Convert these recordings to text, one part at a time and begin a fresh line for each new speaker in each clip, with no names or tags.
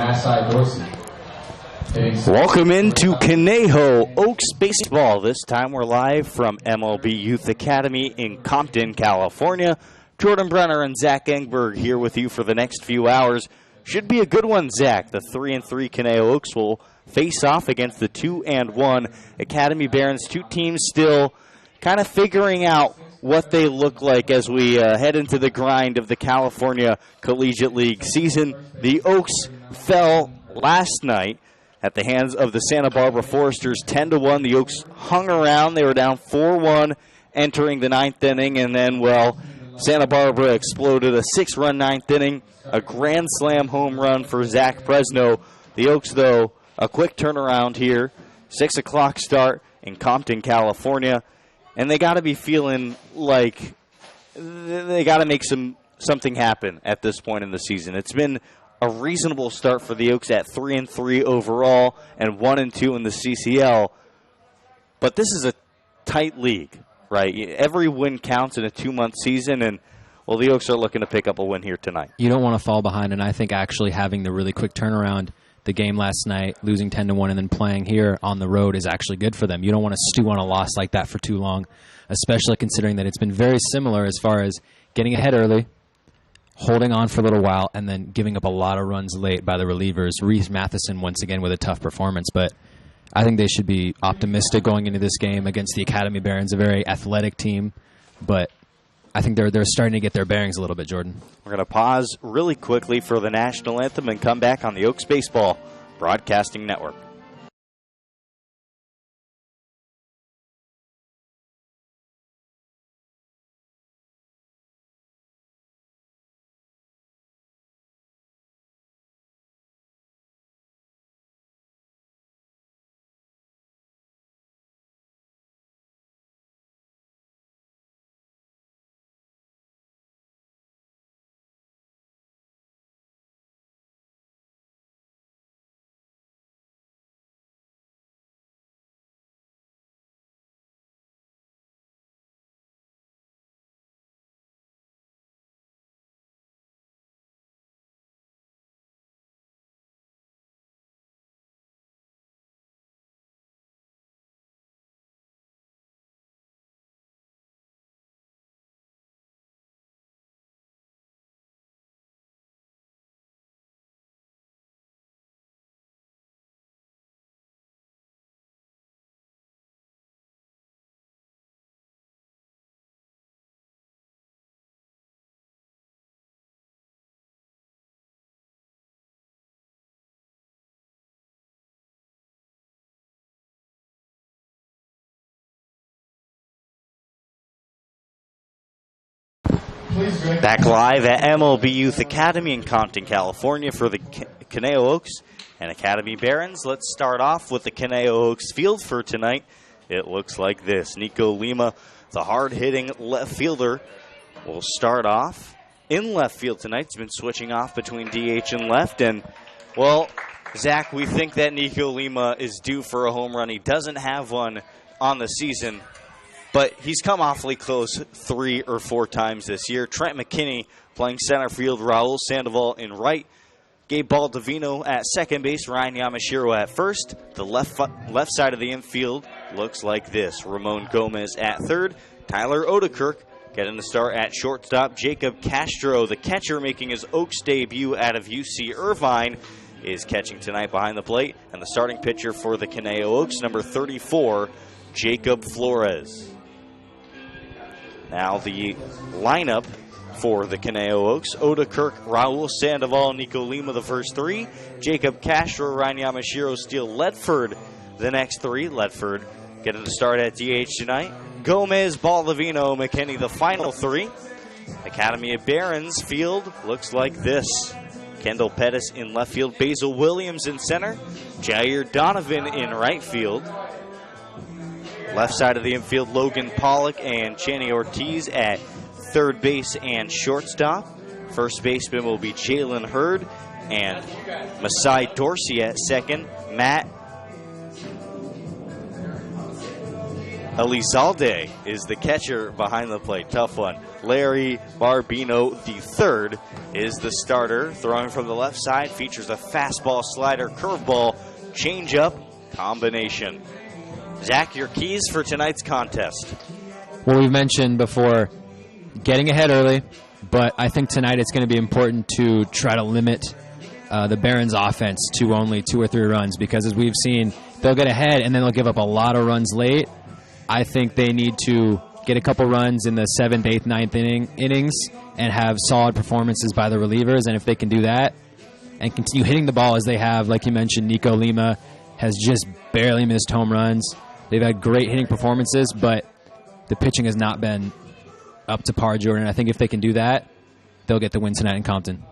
Masai Dorsey.
Welcome into Conejo Oaks Baseball. This time we're live from MLB Youth Academy in Compton, California. Jordan Brenner and Zach Engberg here with you for the next few hours. Should be a good one, Zach. The 3-3 Conejo Oaks will face off against the 2-1 Academy Barons. Two teams still kind of figuring out what they look like as we head into the grind of the California Collegiate League season. The Oaks fell last night at the hands of the Santa Barbara Foresters 10-1. The Oaks hung around. They were down 4-1 entering the ninth inning, and then, Santa Barbara exploded a 6-run ninth inning, a grand slam home run for Zach Presno. The Oaks, though, a quick turnaround here, 6 o'clock start in Compton, California, and they got to be feeling like they got to make something happen at this point in the season. It's been a reasonable start for the Oaks at 3-3 overall and 1-2 in the CCL. But this is a tight league, right? Every win counts in a 2-month season, and the Oaks are looking to pick up a win here tonight.
You don't want to fall behind, and I think actually having the really quick turnaround, the game last night, losing 10-1 and then playing here on the road is actually good for them. You don't want to stew on a loss like that for too long, especially considering that it's been very similar as far as getting ahead early, holding on for a little while, and then giving up a lot of runs late by the relievers. Reese Matheson, once again, with a tough performance. But I think they should be optimistic going into this game against the Academy Barons, a very athletic team. But I think they're starting to get their bearings a little bit, Jordan.
We're going to pause really quickly for the national anthem and come back on the Oaks Baseball Broadcasting Network. Back live at MLB Youth Academy in Compton, California for the Conejo Oaks and Academy Barons. Let's start off with the Conejo Oaks field for tonight. It looks like this. Nico Lima, the hard-hitting left fielder, will start off in left field tonight. He's been switching off between DH and left. And, Zach, we think that Nico Lima is due for a home run. He doesn't have one on the season, but he's come awfully close 3 or 4 times this year. Trent McKinney playing center field, Raul Sandoval in right, Gabe Baldovino at second base, Ryan Yamashiro at first. The left side of the infield looks like this. Ramon Gomez at third, Tyler Odekirk getting the start at shortstop. Jacob Castro, the catcher making his Oaks debut out of UC Irvine, is catching tonight behind the plate. And the starting pitcher for the Conejo Oaks, number 34, Jacob Flores. Now the lineup for the Conejo Oaks: Odekirk, Raul Sandoval, Nico Lima the first 3, Jacob Castro, Ryan Yamashiro, Steele Ledford the next 3. Ledford getting the start at DH tonight. Gomez, Baldovino, McKinney the final 3. Academy of Barons field looks like this. Kendall Pettis in left field, Basil Williams in center, Jair Donovan in right field. Left side of the infield, Logan Pollock and Channy Ortiz at third base and shortstop. First baseman will be Jalen Hurd and Masai Dorsey at second. Matt Elizalde is the catcher behind the plate. Tough one. Larry Barbino III is the starter. Throwing from the left side, features a fastball, slider, curveball, changeup combination. Zach, your keys for tonight's contest.
Well, we've mentioned before getting ahead early, but I think tonight it's going to be important to try to limit the Barons' offense to only 2 or 3 runs, because as we've seen, they'll get ahead and then they'll give up a lot of runs late. I think they need to get a couple runs in the 7th, 8th, 9th innings and have solid performances by the relievers. And if they can do that and continue hitting the ball as they have, like you mentioned, Nico Lima has just barely missed home runs. They've had great hitting performances, but the pitching has not been up to par, Jordan. I think if they can do that, they'll get the win tonight in Compton.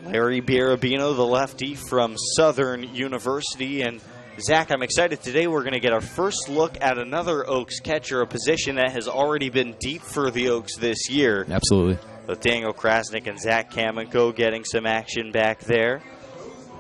Larry Barbino, the lefty from Southern University. And Zach, I'm excited. Today we're going to get our first look at another Oaks catcher, a position that has already been deep for the Oaks this year.
Absolutely.
With Daniel Krasnick and Zach Kamenko getting some action back there.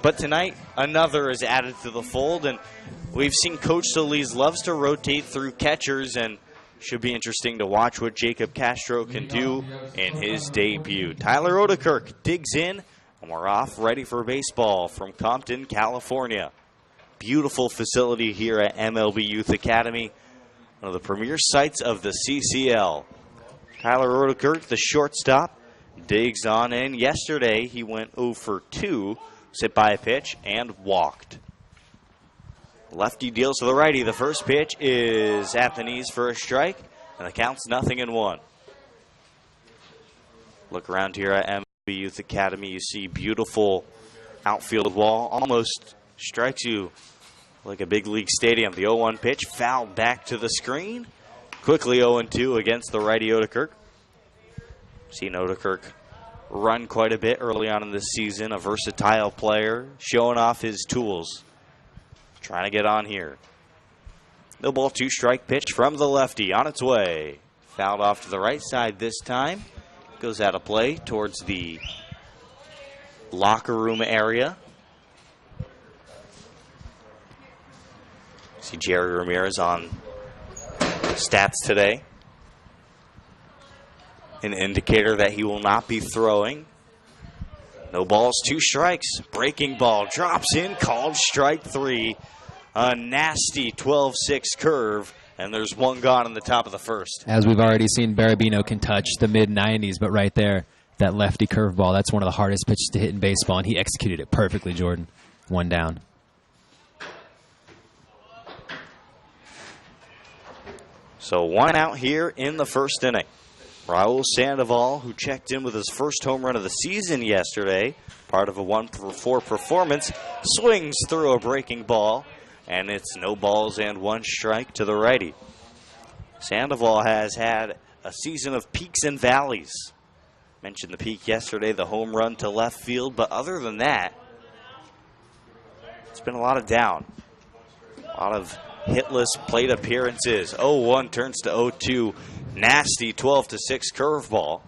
But tonight, another is added to the fold, and we've seen Coach Solis loves to rotate through catchers, and should be interesting to watch what Jacob Castro can do in his debut. Tyler Odekirk digs in, and we're off ready for baseball from Compton, California. Beautiful facility here at MLB Youth Academy, one of the premier sites of the CCL. Tyler Odekirk, the shortstop, digs on in. Yesterday, he went 0 for 2, hit by a pitch, and walked. Lefty deals to the righty. The first pitch is at the knees for a strike, and the count's 0-1. Look around here at MLB Youth Academy. You see beautiful outfield wall. Almost strikes you like a big league stadium. The 0-1 pitch fouled back to the screen. Quickly 0-2 against the righty Odekirk. Seen Odekirk run quite a bit early on in this season. A versatile player, showing off his tools. Trying to get on here. No ball, 2-strike pitch from the lefty on its way. Fouled off to the right side this time. Goes out of play towards the locker room area. See Jerry Ramirez on stats today. An indicator that he will not be throwing. No balls, 2 strikes. Breaking ball drops in, called strike 3. A nasty 12-6 curve, and there's 1 gone in the top of the first.
As we've already seen, Barabino can touch the mid-90s, but right there, that lefty curveball, that's one of the hardest pitches to hit in baseball, and he executed it perfectly, Jordan. 1 down.
So 1 out here in the first inning. Raul Sandoval, who checked in with his first home run of the season yesterday, part of a 1-for-4 performance, swings through a breaking ball, and it's no balls and 1 strike to the righty. Sandoval has had a season of peaks and valleys. Mentioned the peak yesterday, the home run to left field, but other than that, it's been a lot of down. A lot of hitless plate appearances. 0-1 turns to 0-2. Nasty 12-6 curveball.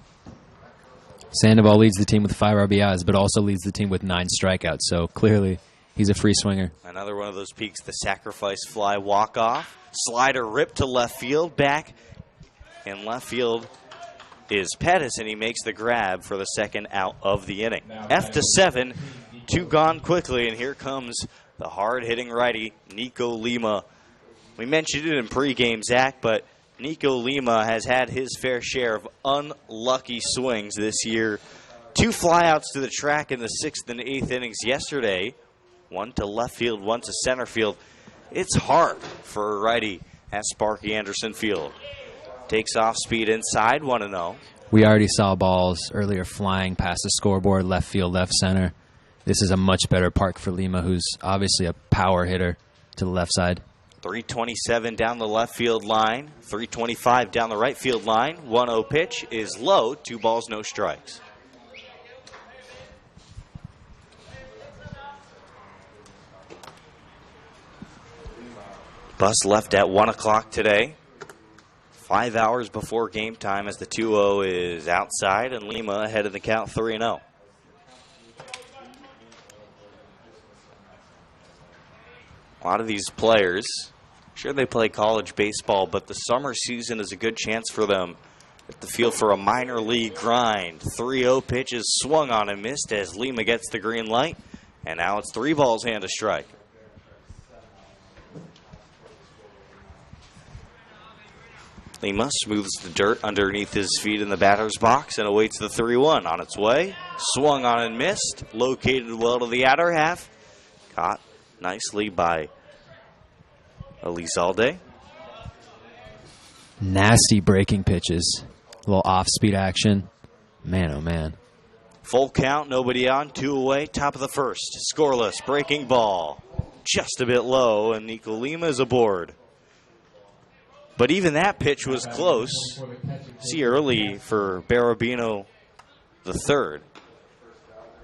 Sandoval leads the team with 5 RBIs, but also leads the team with 9 strikeouts. So clearly, he's a free swinger.
Another one of those peaks, the sacrifice fly walk-off. Slider ripped to left field. Back in left field is Pettis, and he makes the grab for the second out of the inning. F-7, 2 gone quickly, and here comes the hard-hitting righty, Nico Lima. We mentioned it in pregame, Zach, but Nico Lima has had his fair share of unlucky swings this year. 2 flyouts to the track in the 6th and 8th innings yesterday. 1 to left field, 1 to center field. It's hard for a righty at Sparky Anderson Field. Takes off speed inside, 1-0.
We already saw balls earlier flying past the scoreboard, left field, left center. This is a much better park for Lima, who's obviously a power hitter to the left side.
327 down the left field line, 325 down the right field line. 1-0 pitch is low, 2 balls, no strikes. Bus left at 1 o'clock today. 5 hours before game time as the 2-0 is outside and Lima ahead of the count 3-0. A lot of these players Sure, they play college baseball, but the summer season is a good chance for them at the field for a minor league grind. 3-0 pitch is swung on and missed as Lima gets the green light. And now it's 3 balls and a strike. Lima smooths the dirt underneath his feet in the batter's box and awaits the 3-1 on its way. Swung on and missed. Located well to the outer half. Caught nicely by Elizalde.
Nasty breaking pitches. A little off-speed action. Man, oh man.
Full count, nobody on, 2 away, top of the first. Scoreless, breaking ball. Just a bit low, and Nico Lima is aboard. But even that pitch was close. See early for Barabino the third.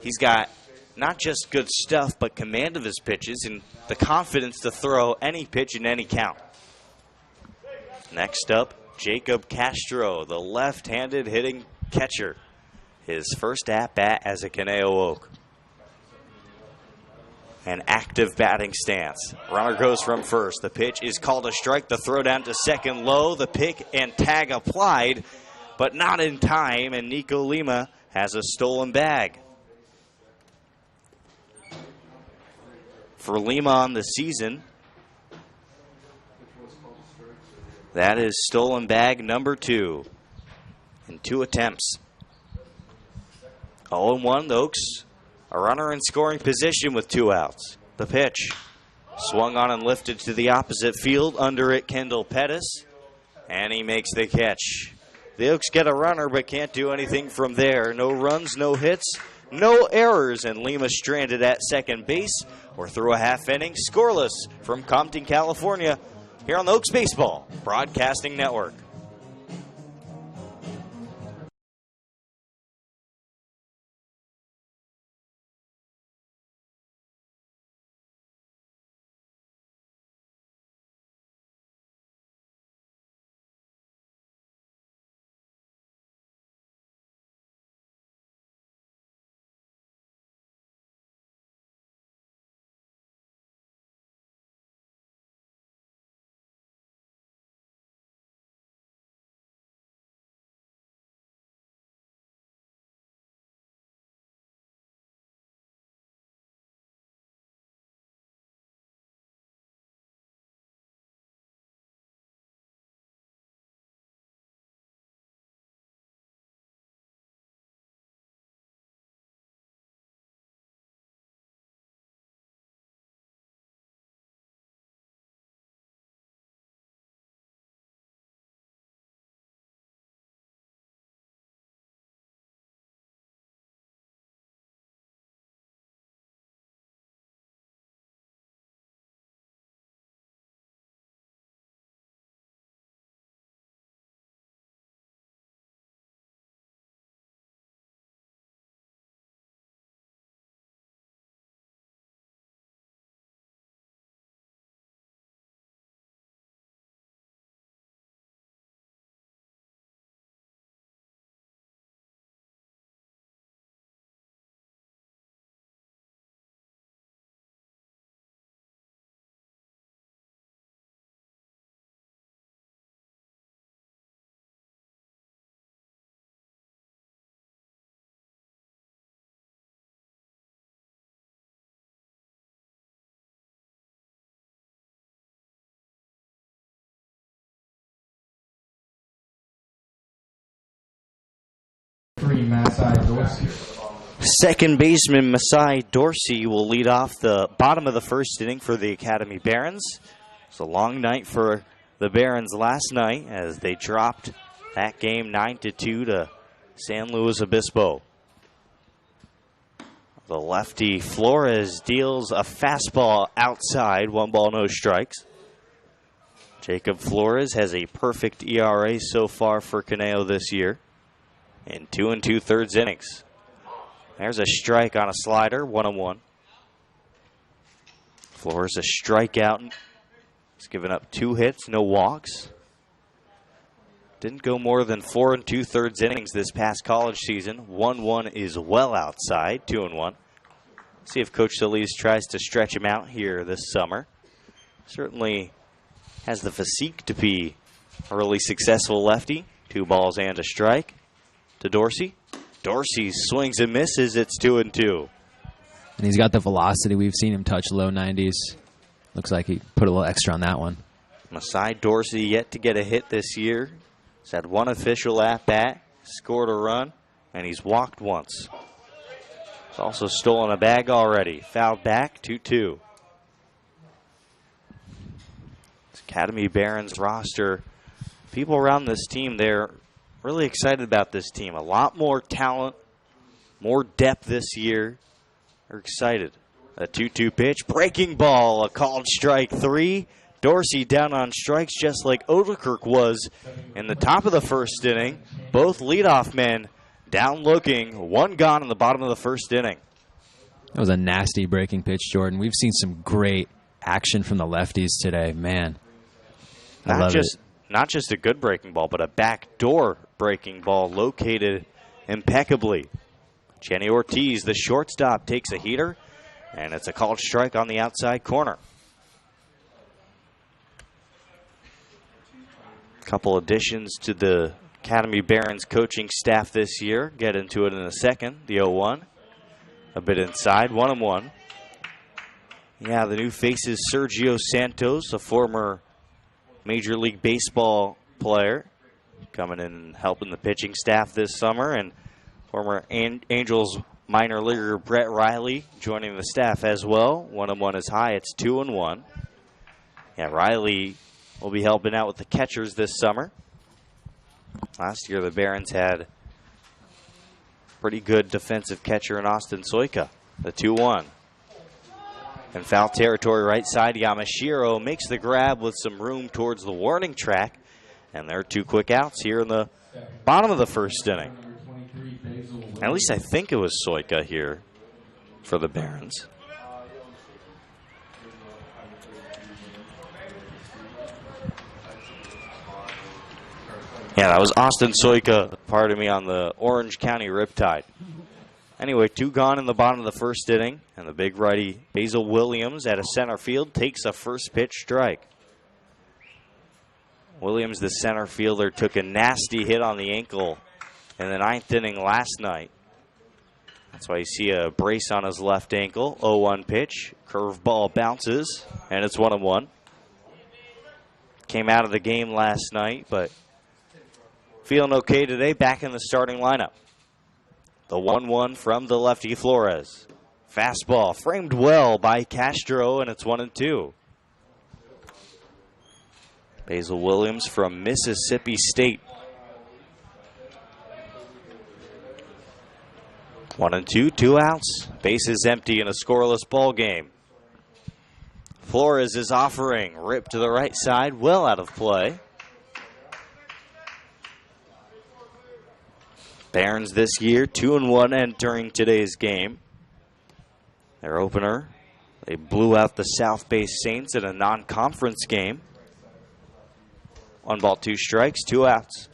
He's got not just good stuff, but command of his pitches and the confidence to throw any pitch in any count. Next up, Jacob Castro, the left-handed hitting catcher. His first at-bat as a Conejo Oak. An active batting stance. Runner goes from first. The pitch is called a strike. The throw down to second low. The pick and tag applied, but not in time, and Nico Lima has a stolen bag. For Lima on the season, that is stolen bag number 2 in 2 attempts. 0-1, the Oaks. A runner in scoring position with 2 outs. The pitch swung on and lifted to the opposite field. Under it, Kendall Pettis, and he makes the catch. The Oaks get a runner but can't do anything from there. No runs, no hits, no errors, and Lima stranded at second base or through a half inning. Scoreless from Compton, California, here on the Oaks Baseball Broadcasting Network. Second baseman Masai Dorsey will lead off the bottom of the first inning for the Academy Barons. It's a long night for the Barons last night as they dropped that game 9-2 to San Luis Obispo. The lefty Flores deals a fastball outside, 1 ball, no strikes. Jacob Flores has a perfect ERA so far for Conejo this year in 2 2/3 innings. There's a strike on a slider, 1-1. Flores a strikeout. He's given up 2 hits, no walks. Didn't go more than 4 2/3 innings this past college season. 1-1 is well outside, 2-1. See if Coach Solis tries to stretch him out here this summer. Certainly has the physique to be a really successful lefty. 2 balls and a strike to Dorsey. Dorsey swings and misses. It's 2-2.
And he's got the velocity. We've seen him touch low 90s. Looks like he put a little extra on that one.
Masai Dorsey yet to get a hit this year. He's had 1 official at-bat, scored a run, and he's walked once. He's also stolen a bag already. Fouled back, 2-2. Academy Barons roster. People around this team, they're really excited about this team. A lot more talent, more depth this year. They're excited. A 2-2 pitch, breaking ball, a called strike 3. Dorsey down on strikes just like Odekirk was in the top of the first inning. Both leadoff men down looking, 1 gone in the bottom of the first inning.
That was a nasty breaking pitch, Jordan. We've seen some great action from the lefties today. Man, I love it.
Not just a good breaking ball, but a backdoor breaking ball located impeccably. Jenny Ortiz, the shortstop, takes a heater, and it's a called strike on the outside corner. Couple additions to the Academy Barons coaching staff this year. Get into it in a second. The 0-1. A bit inside, 1-1. Yeah, the new faces, Sergio Santos, a former Major League Baseball player, coming in and helping the pitching staff this summer, and former Angels minor leaguer Brett Riley joining the staff as well. 1-1 is high. It's 2-1. Yeah, Riley will be helping out with the catchers this summer. Last year, the Barons had pretty good defensive catcher in Austin Soika. The 2-1. In foul territory, right side, Yamashiro makes the grab with some room towards the warning track. And there are 2 quick outs here in the bottom of the first inning. At least I think it was Soika here for the Barons. Yeah, that was Austin Soika, pardon me, on the Orange County Riptide. Anyway, 2 gone in the bottom of the first inning, and the big righty Basil Williams at a center field takes a first pitch strike. Williams, the center fielder, took a nasty hit on the ankle in the 9th inning last night. That's why you see a brace on his left ankle. 0-1 pitch, curveball bounces, and it's 1-1. Came out of the game last night, but feeling okay today, back in the starting lineup. The 1-1 from the lefty Flores. Fastball framed well by Castro, and it's 1-2. Basil Williams from Mississippi State. 1-2, 2 outs. Bases empty in a scoreless ball game. Flores is offering. Rip to the right side, well out of play. Barons this year, 2-1 entering today's game. Their opener, they blew out the South Bay Saints in a non-conference game. 1 ball, 2 strikes, 2 outs.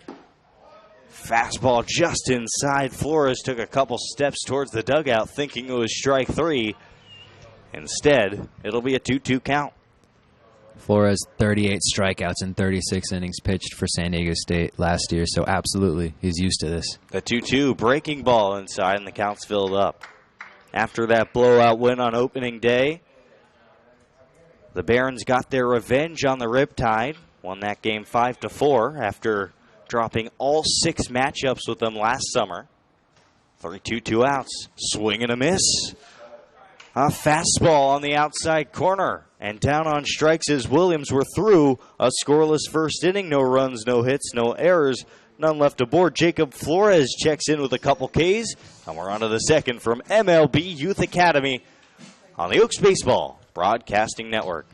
Fastball just inside. Flores took a couple steps towards the dugout thinking it was strike 3. Instead, it'll be a 2-2 count.
Flores, 38 strikeouts in 36 innings pitched for San Diego State last year, so absolutely, he's used to this.
The 2-2 breaking ball inside, and the count's filled up. After that blowout win on opening day, the Barons got their revenge on the Riptide. Won that game 5-4 after dropping all 6 matchups with them last summer. 3-2, 2 outs. Swing and a miss. A fastball on the outside corner. And down on strikes as Williams were through a scoreless first inning. No runs, no hits, no errors. None left aboard. Jacob Flores checks in with a couple Ks. And we're on to the second from MLB Youth Academy on the Oaks Baseball Broadcasting Network.